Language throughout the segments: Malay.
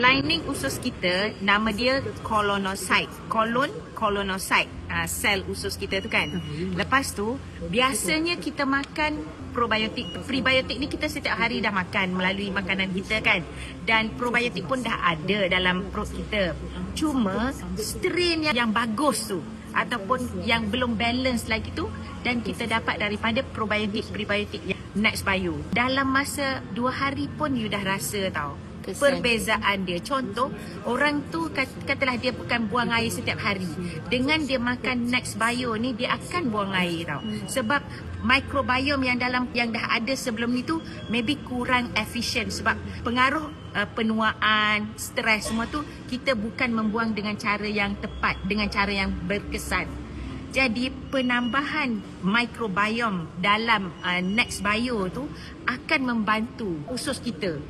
Lining usus kita, nama dia colonocyte. Colonocyte, sel usus kita tu kan. Lepas tu, biasanya kita makan probiotik. Prebiotik ni kita setiap hari dah makan melalui makanan kita kan. Dan probiotik pun dah ada dalam perut kita. Cuma, strain yang bagus tu ataupun yang belum balance lagi tu, dan kita dapat daripada prebiotik yang Next Bio. Dalam masa 2 hari pun you dah rasa tau perbezaan dia. Contoh, orang tu katalah dia bukan buang air setiap hari. Dengan dia makan Next Bio ni, dia akan buang air tau. Sebab microbiome yang dah ada sebelum ni tu maybe kurang efisien sebab pengaruh penuaan, stres semua tu kita bukan membuang dengan cara yang tepat, dengan cara yang berkesan. Jadi penambahan microbiome dalam Next Bio tu akan membantu usus kita.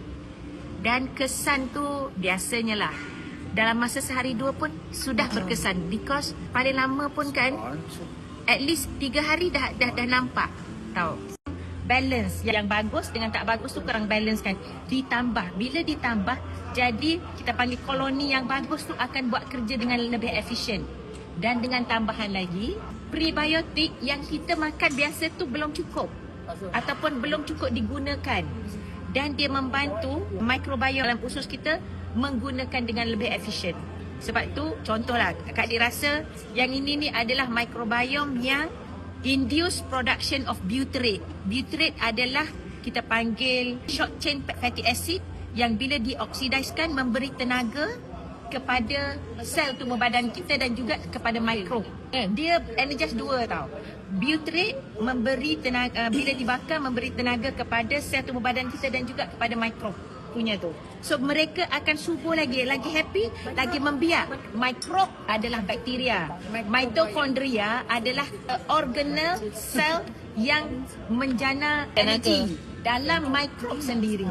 Dan kesan tu biasanya lah dalam masa sehari 2 pun sudah berkesan. Because paling lama pun kan at least 3 hari dah nampak tau. Balance yang bagus dengan tak bagus tu kurang balance kan. Ditambah, bila ditambah, jadi kita panggil koloni yang bagus tu akan buat kerja dengan lebih efisien. Dan dengan tambahan lagi, prebiotik yang kita makan biasa tu belum cukup ataupun belum cukup digunakan. Dan dia membantu microbiome dalam usus kita menggunakan dengan lebih efisien. Sebab tu contohlah Kak Dik rasa yang ini ni adalah microbiome yang induce production of butyrate. Butyrate adalah kita panggil short chain fatty acid yang bila dioksidiskan memberi tenaga kepada sel tubuh badan kita dan juga kepada mikrob. Dia energize 2 tau. Butyrate memberi tenaga, bila dibakar memberi tenaga kepada sel tubuh badan kita dan juga kepada mikrob punya tu. So mereka akan subur lagi happy, lagi membiak. Mikrob adalah bakteria. Mitochondria adalah organel sel yang menjana energi dalam mikrob sendiri.